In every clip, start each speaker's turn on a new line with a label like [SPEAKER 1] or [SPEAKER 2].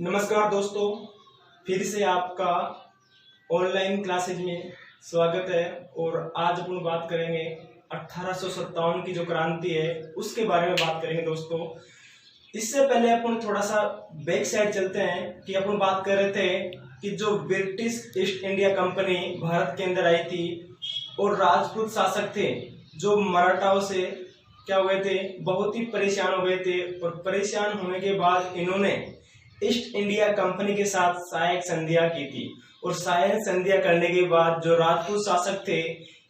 [SPEAKER 1] नमस्कार दोस्तों, फिर से आपका ऑनलाइन क्लासेज में स्वागत है। और आज अपन बात करेंगे 1857 की जो क्रांति है उसके बारे में बात करेंगे दोस्तों। इससे पहले अपन थोड़ा सा बैक साइड चलते हैं कि अपन बात कर रहे थे कि जो British east India company Bharat के अंदर आई थी और राजपूत शासक थे जो मराठाओं से क्या हो गए थे, बहुत ही परेशान हो गए थे। और परेशान होने के बाद इन्होंने ईस्ट इंडिया कंपनी के साथ सहायक संधियां की थी। और सहायक संधियां करने के बाद जो राजपूत शासक थे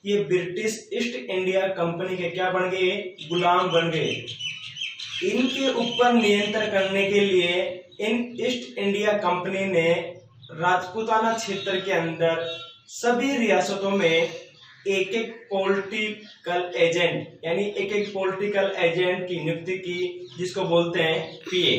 [SPEAKER 1] ये ब्रिटिश ईस्ट इंडिया कंपनी के क्या बन गए, गुलाम बन गए। इनके ऊपर नियंत्रण करने के लिए इन ईस्ट इंडिया कंपनी ने राजपूताना क्षेत्र के अंदर सभी रियासतों में एक एक पॉलिटिकल एजेंट यानी एक पॉलिटिकल एजेंट की नियुक्ति की, जिसको बोलते हैं पीए।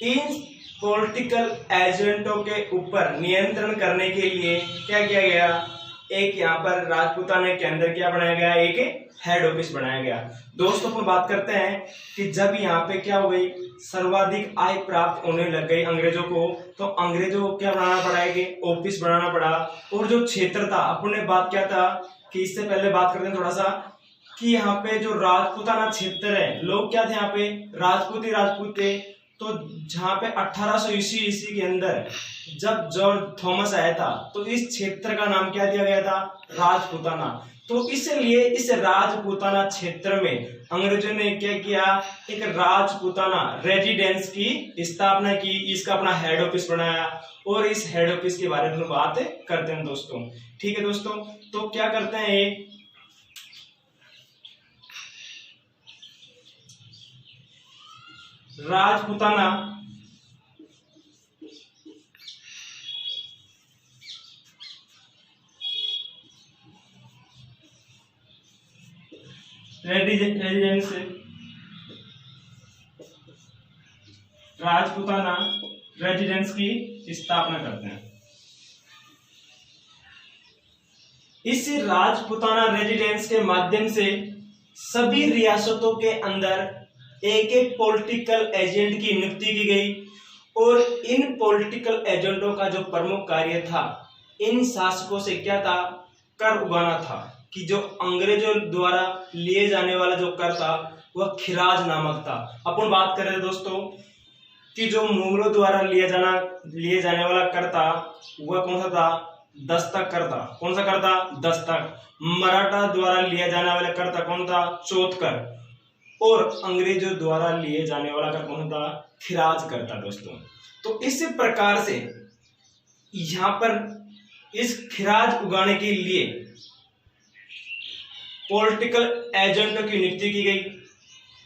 [SPEAKER 1] इन पॉलिटिकल एजेंटों के ऊपर नियंत्रण करने के लिए क्या किया गया, एक यहाँ पर राजपूताना के अंदर क्या बनाया गया, एक हेड ऑफिस बनाया गया। दोस्तों अपन बात करते हैं कि जब यहाँ पे क्या हो गई, सर्वाधिक आय प्राप्त होने लग गई अंग्रेजों को, तो अंग्रेजों को क्या बनाना पड़ा, एक ऑफिस बनाना पड़ा। और जो क्षेत्र था, अपन ने बात किया था कि इससे पहले बात करते हैं थोड़ा सा कि यहाँ पे जो राजपूताना क्षेत्र है, लोग क्या थे यहाँ पे, राजपूत ही राजपूत थे। तो जहाँ पे 1800 ईस्वी के अंदर जब जॉर्ज थॉमस आया था तो इस क्षेत्र का नाम क्या दिया गया था, राजपूताना। तो इसलिए इस राजपूताना क्षेत्र में अंग्रेजों ने क्या किया, एक राजपूताना रेजिडेंस की स्थापना की, इसका अपना हेड ऑफिस बनाया। और इस हेड ऑफिस के बारे में बात करते हैं दोस्तों। ठीक है दोस्तों, तो क्या करते हैं ये, राजपूताना रेजिडेंस, राजपूताना रेजिडेंस की स्थापना करते हैं। इस राजपूताना रेजिडेंस के माध्यम से सभी रियासतों के अंदर एक एक पॉलिटिकल एजेंट की नियुक्ति की गई। और इन पॉलिटिकल एजेंटों का जो प्रमुख कार्य था, इन शासकों से क्या था, कर उगाना था। कि जो अंग्रेजों द्वारा लिए जाने वाला जो कर था वह खिराज नामक था। अपन बात कर रहे थे दोस्तों कि जो मुगलों द्वारा लिए जाने वाला कर था वह कौन सा था, दस्तक कर था। कौन सा कर था, दस्तक। मराठा द्वारा लिया जाने वाला कर था कौन था, चौथ कर। और अंग्रेजों द्वारा लिए जाने वाला कर कौन था, खिराज कर था दोस्तों। तो इस प्रकार से यहां पर इस खिराज उगाने के लिए पॉलिटिकल एजेंटों की नियुक्ति की गई।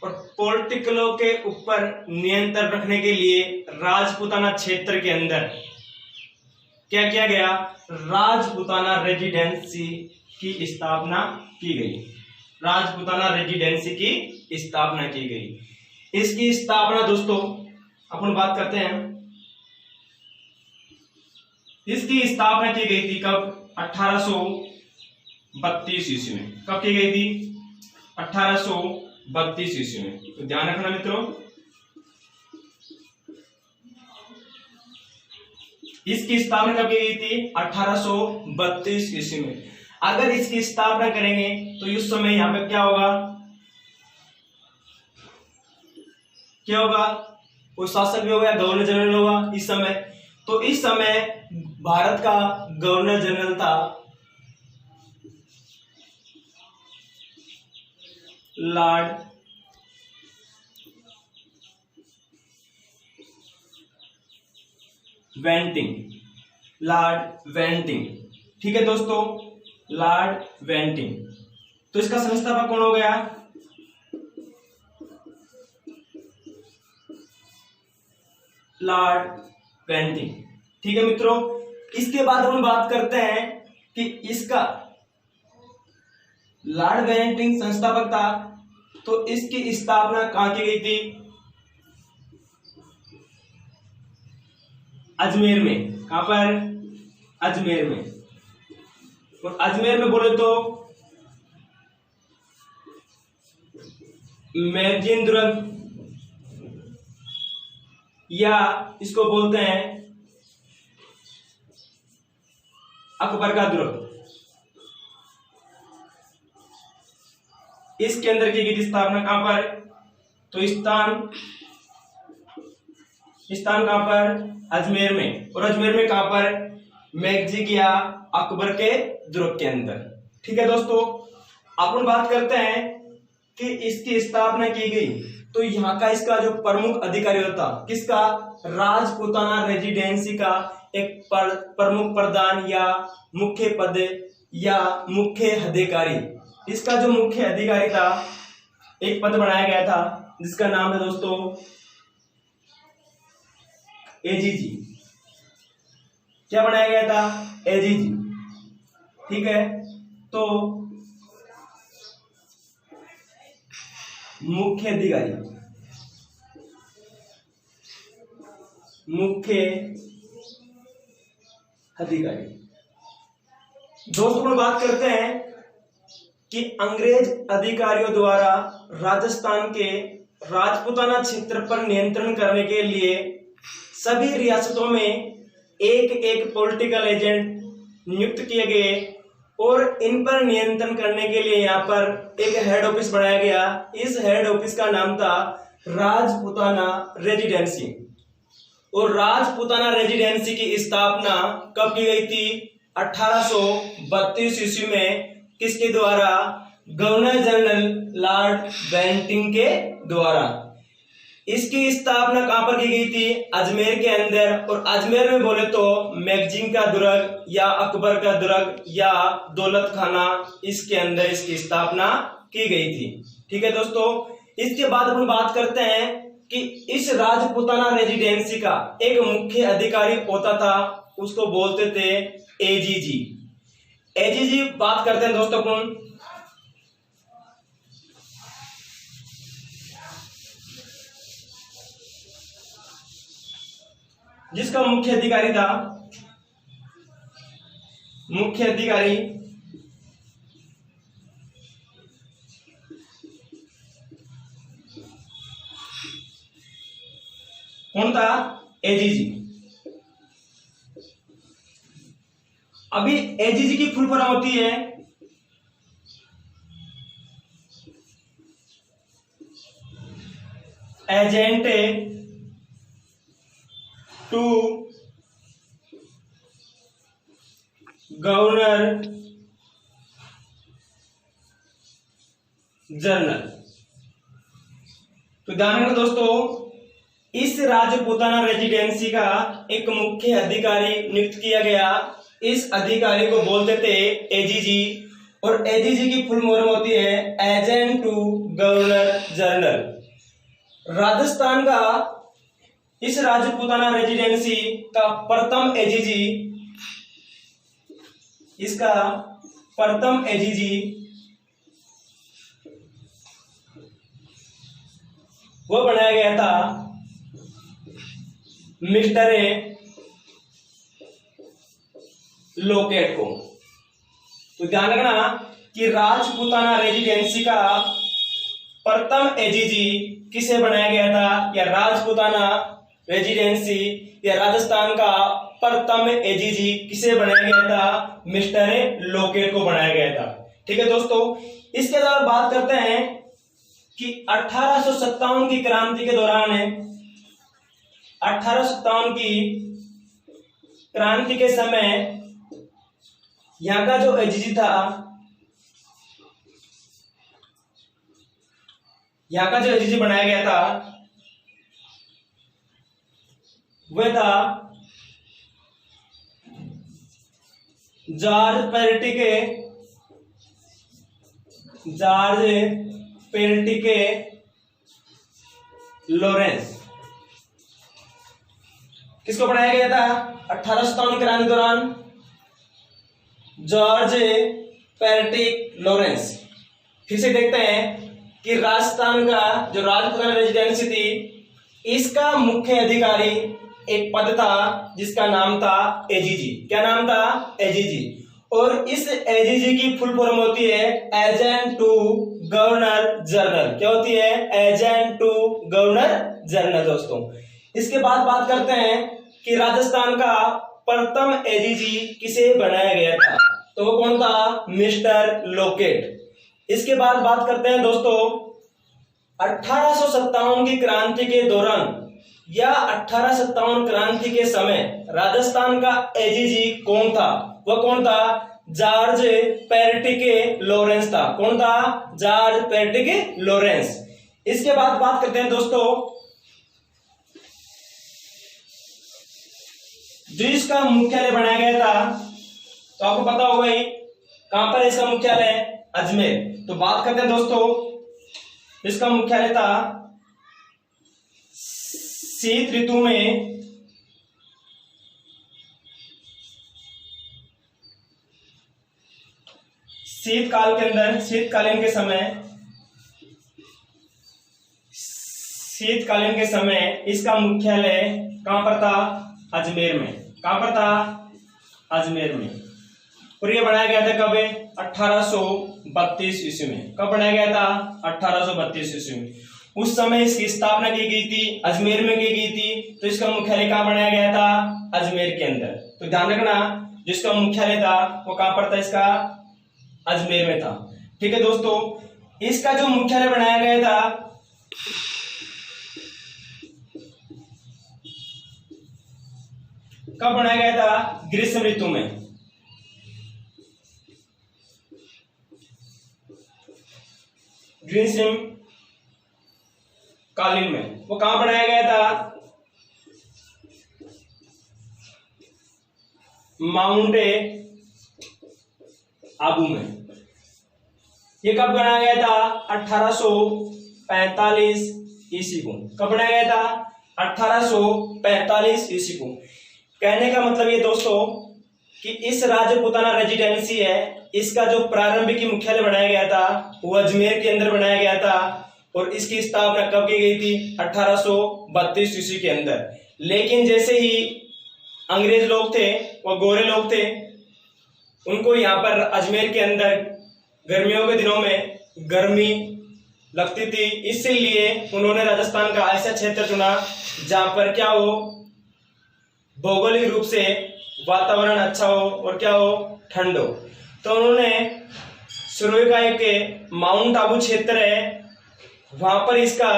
[SPEAKER 1] और पॉलिटिकलों के ऊपर नियंत्रण रखने के लिए राजपूताना क्षेत्र के अंदर क्या किया गया, राजपूताना रेजिडेंसी की स्थापना की गई। राजपूताना रेजिडेंसी की स्थापना की गई। इसकी स्थापना दोस्तों अपन बात करते हैं, इसकी स्थापना की गई थी कब, 1832 ईस्वी में। कब की गई थी, 1832 ईस्वी में। तो ध्यान रखना मित्रों, इसकी स्थापना कब की गई थी, 1832 ईस्वी में। अगर इसकी स्थापना करेंगे तो उस समय यहां पे क्या होगा, क्या होगा, वो शासक भी होगा, गवर्नर जनरल होगा इस समय। तो इस समय भारत का गवर्नर जनरल था लॉर्ड वेंटिंग। लॉर्ड वेंटिंग, ठीक है दोस्तों, लॉर्ड वेंटिंग। तो इसका संस्थापक कौन हो गया, लॉर्ड वेंटिंग। ठीक है मित्रों, इसके बाद हम बात करते हैं कि इसका लॉर्ड वेंटिंग संस्थापक था, तो इसकी स्थापना कहां की गई थी, अजमेर में। कहां पर, अजमेर में। और अजमेर में बोले तो महेंद्र या इसको बोलते हैं अकबर का दुर्ग। इसके अंदर की गई स्थापना कहां पर? तो स्थान कहां पर? अजमेर में। और अजमेर में कहां पर? मैगजिग या अकबर के दुर्ग के अंदर। ठीक है दोस्तों, अपन बात करते हैं कि इसकी स्थापना की गई तो यहाँ का इसका जो प्रमुख अधिकारी होता, किसका? राजपूताना रेजिडेंसी का एक प्रमुख प्रधान या मुख्य पद या मुख्य अधिकारी। इसका जो मुख्य अधिकारी था, एक पद बनाया गया था जिसका नाम है दोस्तों एजीजी। क्या बनाया गया था? एजीजी। ठीक है, तो मुख्य अधिकारी, दोस्तों हम बात करते हैं कि अंग्रेज अधिकारियों द्वारा राजस्थान के राजपूताना क्षेत्र पर नियंत्रण करने के लिए सभी रियासतों में एक एक पॉलिटिकल एजेंट नियुक्त किए गए और इन पर नियंत्रण करने के लिए यहाँ पर एक हेड ऑफिस बनाया गया। इस हेड ऑफिस का नाम था राजपूताना रेजिडेंसी। और राजपूताना रेजिडेंसी की स्थापना कब की गई थी? 1832 ईस्वी में। किसके द्वारा? गवर्नर जनरल लॉर्ड बेंटिंग के द्वारा। इसकी स्थापना कहां पर की गई थी? अजमेर के अंदर। और अजमेर में बोले तो मैगजिग का दुर्ग या अकबर का दुर्ग या दौलत खाना, इसके अंदर इसकी स्थापना की गई थी। ठीक है दोस्तों, इसके बाद हम बात करते हैं कि इस राजपूताना रेजिडेंसी का एक मुख्य अधिकारी होता था, उसको बोलते थे एजीजी। एजीजी बात करते हैं दोस्तों अपन जिसका मुख्य अधिकारी था, मुख्य अधिकारी कौन था? एजीजी। अभी एजीजी की फुल फॉर्म होती है एजेंट टू गवर्नर जनरल। तो ध्यान रखना दोस्तों, इस राजपूताना रेजिडेंसी का एक मुख्य अधिकारी नियुक्त किया गया। इस अधिकारी को बोलते थे एजीजी। और एजीजी की फुल फॉर्म होती है agent to governor general. Rajasthan का इस राजपूताना रेजिडेंसी का प्रथम एजीजी, इसका प्रथम एजीजी वो बनाया गया था मिस्टर लोकेट को। तो ध्यान रखना कि राजपूताना रेजिडेंसी का प्रथम एजीजी किसे बनाया गया था? या राजपूताना रेजिडेंसी या राजस्थान का प्रथम एजीजी किसे बनाया गया था? मिस्टर लोकेट को बनाया गया था। ठीक है दोस्तों, इसके अलावा बात करते हैं कि 1857 की क्रांति के दौरान 1857 की क्रांति के समय यहां का जो एजीजी था, यहां का जो एजीजी बनाया गया था वह था जॉर्ज पेर्टिके लॉरेंस। किसको बनाया गया था 1857 क्रांति के दौरान? George Patrick Lawrence. फिर से देखते हैं कि राजस्थान का जो राजपूताना रेजिडेंसी थी, इसका मुख्य अधिकारी एक पद था जिसका नाम था एजीजी। क्या नाम था? एजीजी। और इस एजीजी की फुल फॉर्म होती है एजेंट टू गवर्नर जनरल। क्या होती है? Agent to governor general. दोस्तों इसके बाद बात करते हैं कि राजस्थान का प्रथम एडीजी किसे बनाया गया था, तो वो कौन था, मिस्टर लॉकेट। इसके बाद बात करते हैं दोस्तों 1857 की क्रांति के दौरान या 1857 क्रांति के समय राजस्थान का एडीजी कौन था, वह कौन था, जॉर्ज पेर्टिके लॉरेंस था। कौन था, जॉर्ज पेर्टिके लॉरेंस। इसके बाद बात करते हैं दोस्तों जो इसका मुख्यालय बनाया गया था, तो आपको पता होगा ही कहां पर इसका मुख्यालय, अजमेर। तो बात करते हैं दोस्तों इसका मुख्यालय था शीत ऋतु में शीतकाल के अंदर, शीतकालीन के समय इसका मुख्यालय कहां पर था, अजमेर में। कहां पर था, अजमेर में। और यह बनाया गया था कब, 1832 ईस्वी में। कब बनाया गया था, 1832 ईस्वी में। उस समय इसकी स्थापना की गई थी, अजमेर में की गई थी। तो इसका मुख्यालय कहां बनाया गया था, अजमेर के अंदर। तो ध्यान रखना जिसका मुख्यालय था वो कहां पर था, इसका अजमेर में था। ठीक है दोस्तों, इसका जो मुख्यालय बनाया गया था कब बनाया गया था, ग्रीष्म ऋतु में। ग्रीष्म कालीन में। वो कहां बनाया गया था, माउंट आबू में। ये कब बनाया गया था, 1845 ईस्वी को। कब बनाया गया था, 1845 ईस्वी को। कहने का मतलब ये दोस्तों कि इस राजपूताना रेजिडेंसी है, इसका जो प्रारंभिक मुख्यालय बनाया गया था वो अजमेर के अंदर बनाया गया था। और इसकी स्थापना कब की गई थी, 1832 ईस्वी के अंदर। लेकिन जैसे ही अंग्रेज लोग थे, वो गोरे लोग थे, उनको यहाँ पर अजमेर के अंदर गर्मियों के दिनों में गर्मी लगती थी, इसलिए उन्होंने राजस्थान का ऐसा क्षेत्र चुना जहां पर क्या हो, भौगोलिक रूप से वातावरण अच्छा हो और क्या हो, ठंड हो। तो उन्होंने सुरेखाई के माउंट आबू क्षेत्र है, वहां पर इसका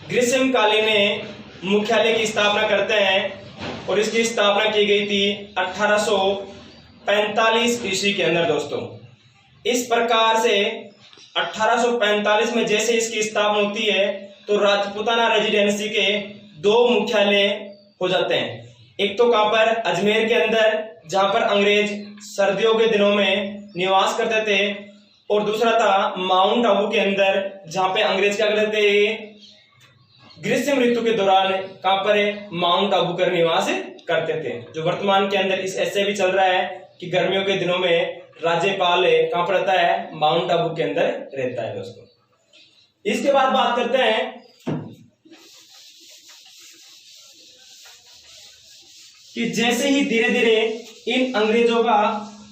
[SPEAKER 1] ग्रीष्मकालीन मुख्यालय की स्थापना करते हैं। और इसकी स्थापना की गई थी 1845 ईस्वी के अंदर दोस्तों। इस प्रकार से 1845 में जैसे इसकी स्थापना होती है तो राजपूताना रेजिडेंसी के दो मुख्यालय हो जाते हैं। एक तो कहां पर, अजमेर के अंदर, जहां पर अंग्रेज सर्दियों के दिनों में निवास करते थे। और दूसरा था माउंट आबू के अंदर, जहां पे अंग्रेज क्या करते थे, ग्रीष्म ऋतु के दौरान कहां पर माउंट आबू कर निवास करते थे। जो वर्तमान के अंदर इस ऐसे भी चल रहा है कि गर्मियों के दिनों में राज्यपाल कहां पर रहता है, माउंट आबू के अंदर रहता है दोस्तों। इसके बाद बात करते हैं कि जैसे ही धीरे धीरे इन अंग्रेजों का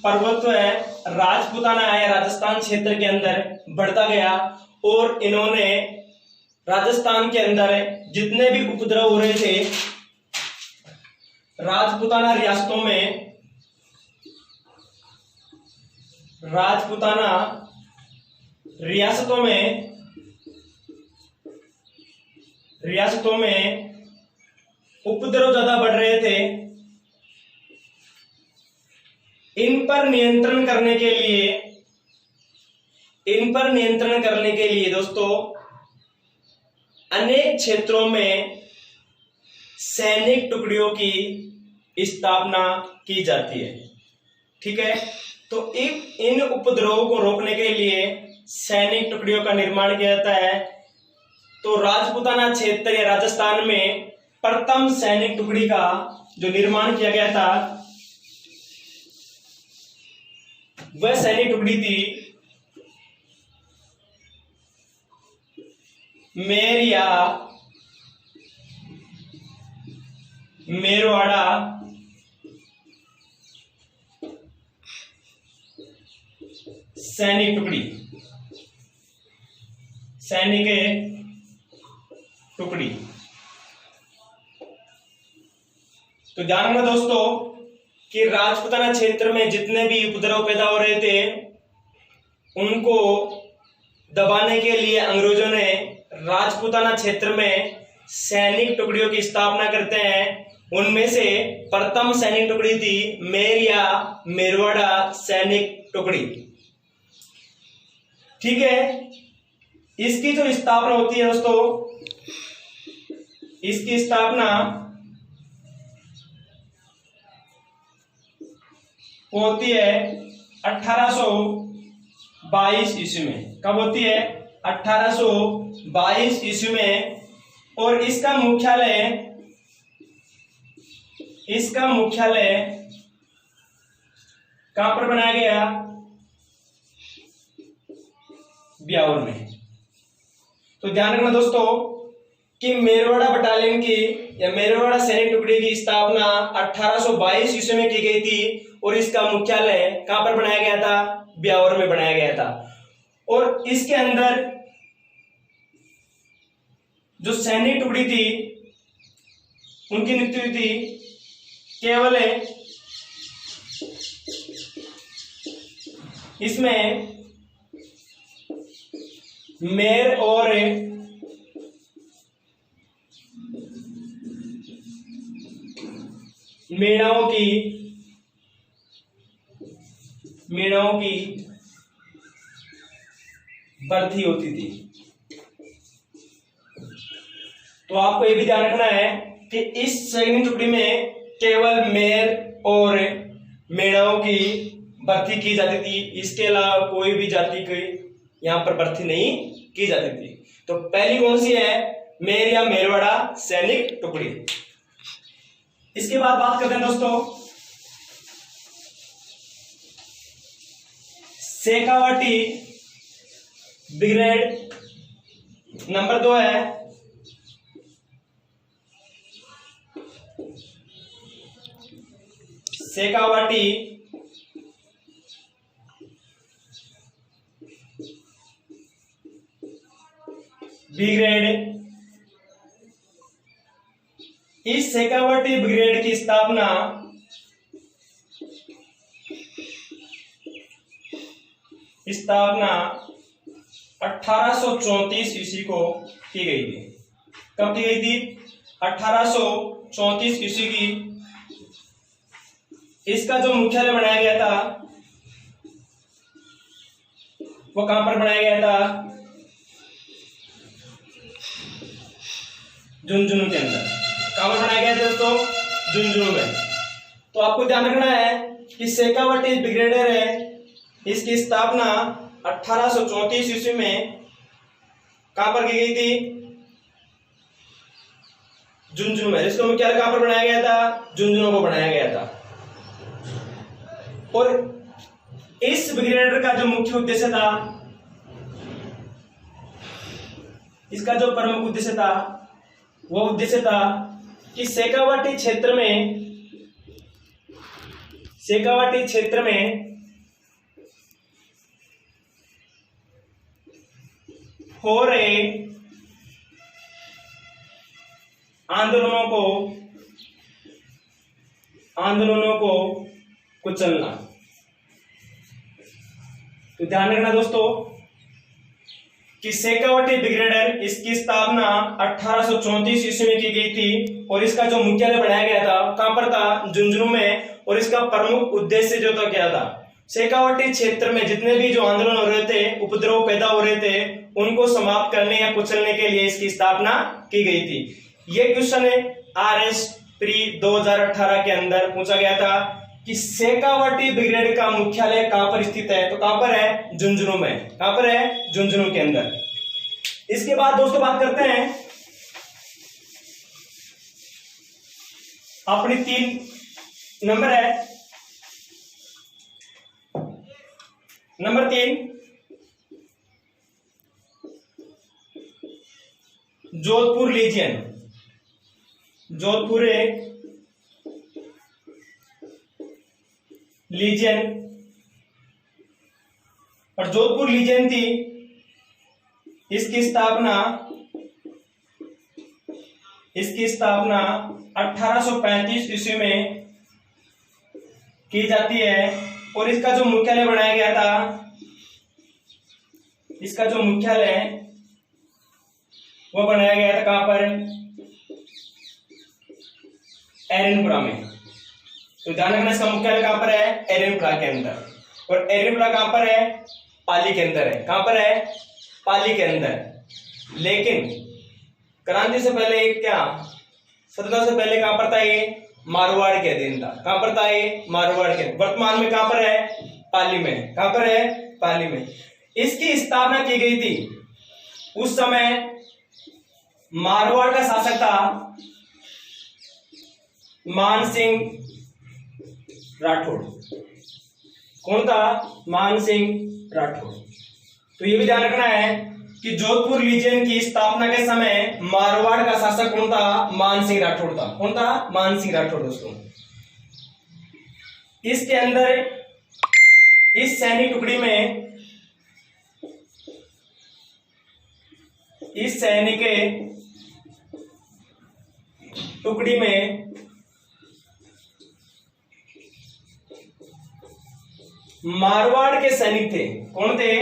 [SPEAKER 1] प्रभुत्व है, राजपूताना है, राजस्थान क्षेत्र के अंदर बढ़ता गया। और इन्होंने राजस्थान के अंदर जितने भी उपद्रव हो रहे थे राजपूताना रियासतों में उपद्रव ज्यादा बढ़ रहे थे। इन पर नियंत्रण करने के लिए दोस्तों अनेक क्षेत्रों में सैनिक टुकड़ियों की स्थापना की जाती है। ठीक है, तो इन उपद्रवों को रोकने के लिए सैनिक टुकड़ियों का निर्माण किया जाता है। तो राजपूताना क्षेत्र या राजस्थान में प्रथम सैनिक टुकड़ी का जो निर्माण किया गया था वह सैनिक टुकड़ी थी मेरवाड़ा सैनिक टुकड़ी। तो ध्यान रखना दोस्तों कि राजपूताना क्षेत्र में जितने भी उपद्रव पैदा हो रहे थे उनको दबाने के लिए अंग्रेजों ने राजपूताना क्षेत्र में सैनिक टुकड़ियों की स्थापना करते हैं। उनमें से प्रथम सैनिक टुकड़ी थी मेर या मेरवाड़ा सैनिक टुकड़ी। ठीक है, इसकी जो स्थापना होती है दोस्तों, इसकी स्थापना होती है 1822 ईस्वी में। कब होती है? 1822 ईस्वी में। और इसका मुख्यालय कहां पर बनाया गया? ब्यावर में। तो ध्यान रखना दोस्तों कि मेरवाड़ा बटालियन की या मेरवाड़ा सैनिक टुकड़ी की स्थापना 1822 ईस्वी में की गई थी और इसका मुख्यालय कहां पर बनाया गया था? ब्यावर में बनाया गया था। और इसके अंदर जो सैनिक टुकड़ी थी उनकी नियुक्ति थी केवल इसमें मेर और मेणाओं की भर्ती होती थी। तो आपको यह भी ध्यान रखना है कि इस सैनिक टुकड़ी में केवल मेर और मेणाओं की भर्ती की जाती थी, इसके अलावा कोई भी जाति की यहां पर भर्ती नहीं की जाती थी। तो पहली कौन सी है? मेर या मेरवाड़ा सैनिक टुकड़ी। इसके बाद बात करते हैं दोस्तों शेखावाटी ब्रिगेड। नंबर 2 है शेखावाटी ब्रिगेड। इस शेखावाटी ब्रिगेड की स्थापना 1834 ईस्वी को की गई थी। कब की गई थी? 1834 ईस्वी की। इसका जो मुख्यालय बनाया गया था वो कहां पर बनाया गया था? झुंझुनू के अंदर। कहां पर बनाया गया था दोस्तों? झुंझुनू में। तो आपको ध्यान रखना है कि शेखावाटी ब्रिगेड है, इसकी स्थापना 1834 ईस्वी में कहां पर की गई थी? झुंझुनू में। इसका मुख्यालय कहां पर बनाया गया था? झुंझुनू को बनाया गया था। और इस ब्रिगेड का जो मुख्य उद्देश्य था, इसका जो प्रमुख उद्देश्य था वो उद्देश्य था कि शेखावाटी क्षेत्र में हो रहे आंदोलनों को कुचलना। तो ध्यान रखना दोस्तों कि शेखावाटी ब्रिगेड, इसकी स्थापना 1834 ईस्वी में की गई थी और इसका जो मुख्यालय बनाया गया था कहां पर था? झुंझुनू में। और इसका प्रमुख उद्देश्य जो था क्या था? शेखावाटी क्षेत्र में जितने भी जो आंदोलन हो रहे थे, उपद्रव पैदा हो रहे थे, उनको समाप्त करने या कुचलने के लिए इसकी स्थापना की गई थी। यह क्वेश्चन RS प्री 2018 के अंदर पूछा गया था कि शेखावाटी ब्रिगेड का मुख्यालय कहां पर स्थित है? तो कहां पर है? झुंझुनू में। कहां पर है? झुंझुनू के अंदर। इसके बाद दोस्तों बात करते हैं अपनी 3 नंबर है। Number 3 Jodhpur lesion. Jodhpur lesion और जोधपुर लीजियन थी, इसकी स्थापना इसकी स्थापना 1835 ईस्वी में की जाती है और इसका जो मुख्यालय बनाया गया था, इसका जो मुख्यालय वो बनाया गया था कहां पर, एरनपुरा में। तो ध्यान रखना इसका मुख्यालय कहां पर है, एरनपुरा के अंदर। और एरनपुरा कहां पर है, पाली के अंदर है। कहां पर है, पाली के अंदर। लेकिन क्रांति से पहले क्या, स्वतंत्रता से पहले कहां पर था ये, मारवाड़ के अधीन था। कहां पर था ये, मारवाड़ के। वर्तमान में कहां पर है, पाली में। कहां पर है, पाली में। इसकी स्थापना की गई थी, उस समय मारवाड़ का शासक था मानसिंह राठौड़। कौन था, मानसिंह राठौड़। तो ये भी ध्यान रखना है कि जोधपुर लीजियन की स्थापना के समय मारवाड़ का शासक कौन था, मानसिंह राठौड़ था। कौन था, मानसिंह राठौड़। दोस्तों इसके अंदर इस सैनिक टुकड़ी में, इस सैनिक टुकड़ी में मारवाड़ के सैनिक थे। कौन थे,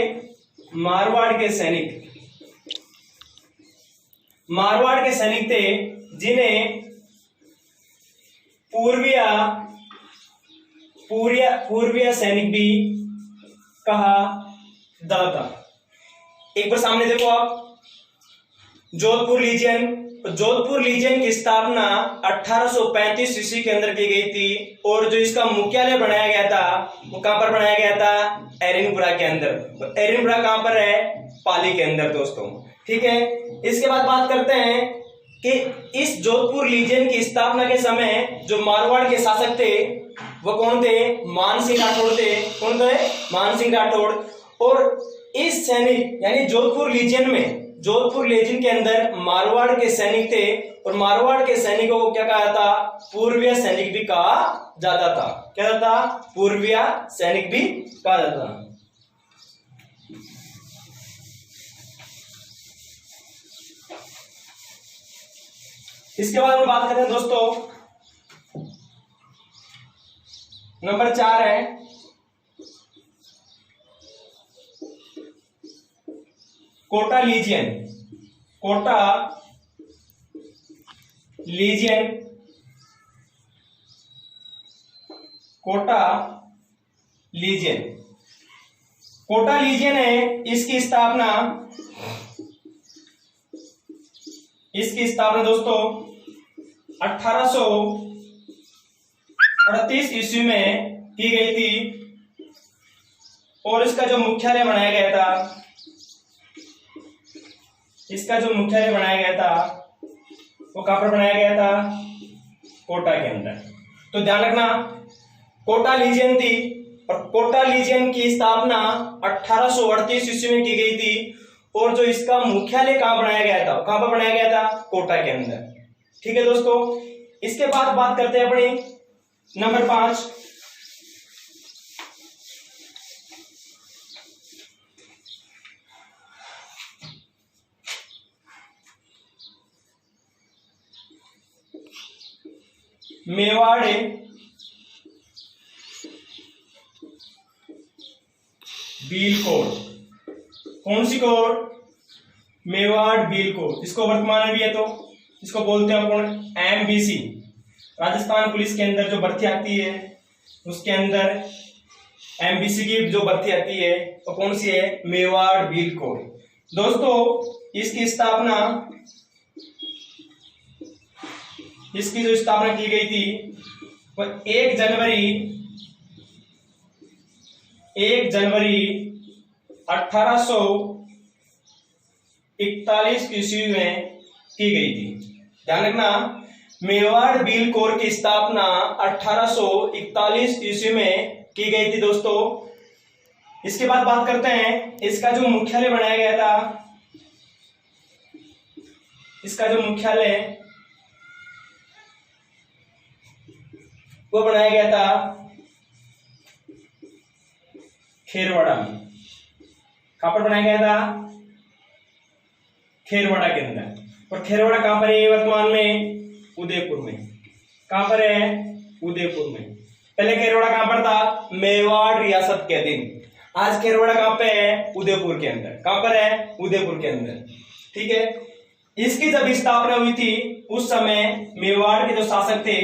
[SPEAKER 1] मारवाड़ के सैनिक। मारवाड़ के सैनिक थे जिन्हें पूर्वीय सैनिक भी कहा जाता था। एक बार सामने देखो आप, जोधपुर लीजियन। जोधपुर लीजियन की स्थापना 1835 ईस्वी के अंदर की गई थी और जो इसका मुख्यालय बनाया गया था वो कहां पर बनाया गया था, एरनपुरा के अंदर। तो एरनपुरा कहां पर है, पाली के अंदर। दोस्तों ठीक है, इसके बाद बात करते हैं कि इस जोधपुर लीजियन की स्थापना के समय जो मारवाड़ के शासक थे वो कौन थे, मानसिंह राठौड़ थे। कौन थे, मानसिंह राठौड़। और इस सैनिक यानी जोधपुर लीजियन में, जोधपुर लीजियन के अंदर मारवाड़ के सैनिक थे और मारवाड़ के सैनिकों को क्या कहा था, पूर्वीय सैनिक भी कहा जाता था। क्या था, पूर्वीय सैनिक भी कहा जाता था। इसके बाद हम बात करते हैं दोस्तों, नंबर 4 है Kota legion. Kota legion, Kota legion. Kota legion है, इसकी स्थापना दोस्तों 1838 ईस्वी में की गई थी और इसका जो मुख्यालय बनाया गया था, इसका जो मुख्यालय बनाया गया था वो कहां पर बनाया गया था, कोटा के अंदर। तो ध्यान रखना, कोटा लीजियन थी और कोटा लीजियन की स्थापना 1838 ईस्वी में की गई थी और जो इसका मुख्यालय कहां बनाया गया था, कहां पर बनाया गया था, कोटा के अंदर। ठीक है दोस्तों, इसके बाद बात करते हैं अपनी नंबर 5, मेवाड़ बील कोड। कौन सी कोड, मेवाड़ बील कोड। इसको वर्तमान में भी है तो इसको बोलते हैं कौन, MBC। राजस्थान पुलिस के अंदर जो भर्ती आती है उसके अंदर MBC की जो भर्ती आती है तो कौन सी है, मेवाड़ बील कोड। दोस्तों इसकी जो स्थापना की गई थी वो 1 जनवरी 1841 ईस्वी में की गई थी। ध्यान रखना, मेवाड़ बील कोर की स्थापना 1841 ईस्वी में की गई थी दोस्तों। इसके बाद बात करते हैं इसका जो मुख्यालय बनाया गया था, इसका जो मुख्यालय वो बनाया गया था खेरवाड़ा में। कहां पर बनाया गया था, खेरवाड़ा के अंदर। और खेरवाड़ा कहाँ पर है वर्तमान में? उदयपुर में। कहाँ पर है? उदयपुर में। पहले खेरवाड़ा कहाँ पर था? मेवाड़ रियासत के अधीन। आज खेरवाड़ा कहाँ पे है? उदयपुर के अंदर। कहाँ पर है? उदयपुर के अंदर। ठीक है। इसकी जब स्थापना हुई थी उस समय मेवाड़ के जो शासक थे,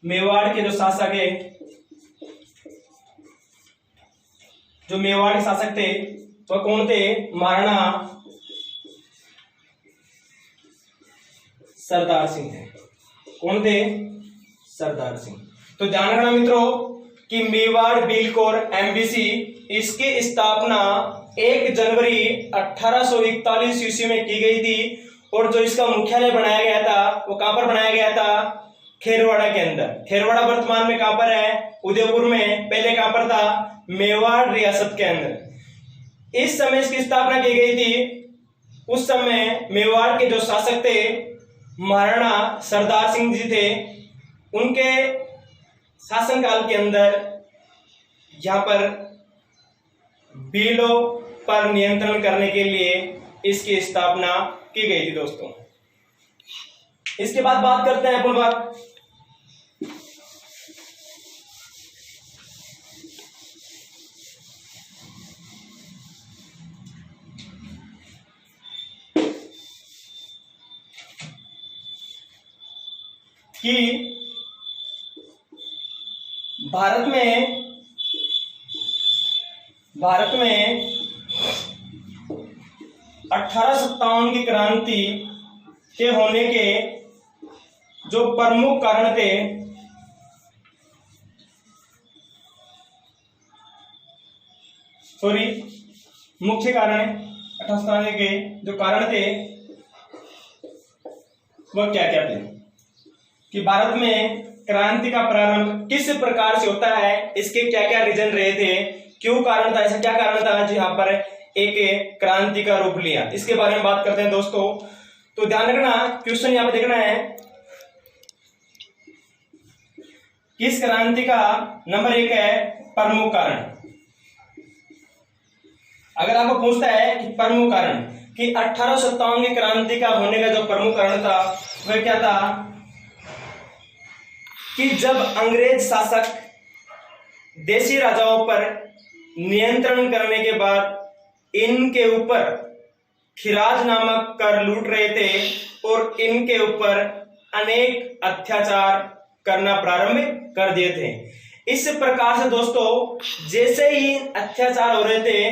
[SPEAKER 1] मेवाड़ के जो शासक है, जो मेवाड़ के शासक थे वह कौन थे? महाराणा सरदार सिंह थे। कौन थे? सरदार सिंह। तो ध्यान रखना मित्रों कि मेवाड़ बिल्कोर एमबीसी इसकी स्थापना 1 जनवरी 1841 ईस्वी में की गई थी और जो इसका मुख्यालय बनाया गया था वो कहां पर बनाया गया था? खेरवाड़ा के अंदर। खेरवाड़ा वर्तमान में कहां पर है? उदयपुर में। पहले कहां पर था? मेवाड़ रियासत के अंदर। इस समय इसकी स्थापना की गई थी। उस समय मेवाड़ के जो शासक थे महाराणा सरदार सिंह जी थे, उनके शासनकाल के अंदर यहाँ पर भीलों पर नियंत्रण करने के लिए इसकी स्थापना की गई थी दोस्तों। इसके बाद बात करते हैं अपन बात कि भारत में 1857 की क्रांति के होने के जो प्रमुख कारण थे, मुख्य कारण 1857 के जो कारण थे वह क्या क्या थे? कि भारत में क्रांति का प्रारंभ किस प्रकार से होता है, इसके क्या क्या रीजन रहे थे, क्यों कारण था, ऐसा क्या कारण था जो यहाँ पर एक क्रांति का रूप लिया, इसके बारे में बात करते हैं दोस्तों। तो ध्यान रखना, क्वेश्चन यहाँ पे देखना है किस क्रांति का नंबर 1 है प्रमुख कारण। अगर आपको पूछता है कि प्रमुख कारण कि 1857 की क्रांति का होने का जो प्रमुख कारण था वह क्या था? कि जब अंग्रेज शासक देशी राजाओं पर नियंत्रण करने के बाद इनके ऊपर खिराज नामक कर लूट रहे थे और इनके ऊपर अनेक अत्याचार करना प्रारंभ कर दिए थे। इस प्रकार से दोस्तों जैसे ही अत्याचार हो रहे थे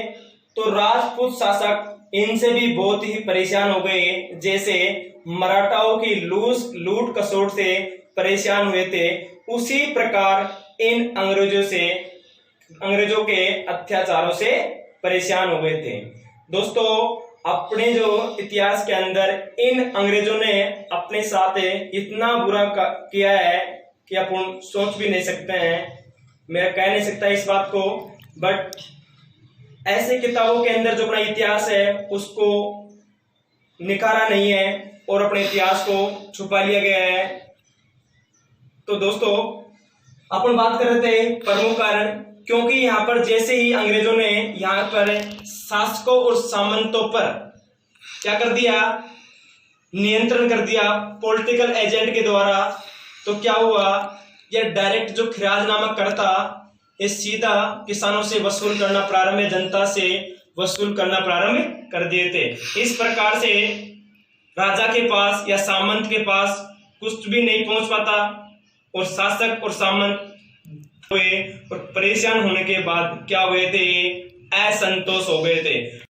[SPEAKER 1] तो राजपूत शासक इनसे भी बहुत ही परेशान हो गए, जैसे मराठाओं की लूट खसोट से परेशान हुए थे, उसी प्रकार इन अंग्रेजों के अत्याचारों से परेशान हो गए थे। दोस्तों अपने जो इतिहास के अंदर इन अंग्रेजों ने अपने साथ इतना बुरा किया है कि अपन सोच भी नहीं सकते हैं, मैं कह नहीं सकता इस बात को, बट ऐसे किताबों के अंदर जो अपना इतिहास है उसको निखारा नहीं है और अपने इतिहास को छुपा लिया गया है। तो दोस्तों अपन बात कर रहे थे प्रमुख कारण, क्योंकि यहाँ पर जैसे ही अंग्रेजों ने यहाँ पर शासकों और सामंतों पर क्या कर दिया, नियंत्रण कर दिया पॉलिटिकल एजेंट के द्वारा, तो क्या हुआ, यह डायरेक्ट जो खिराज नामक कर था ये सीधा किसानों से वसूल करना प्रारंभ, जनता से वसूल करना प्रारंभ कर दिए थे। इस प्रकार से राजा के पास या सामंत के पास कुछ भी नहीं पहुंच पाता और शासक और सामंत हुए और परेशान होने के बाद क्या हुए थे, असंतोष हो गए थे।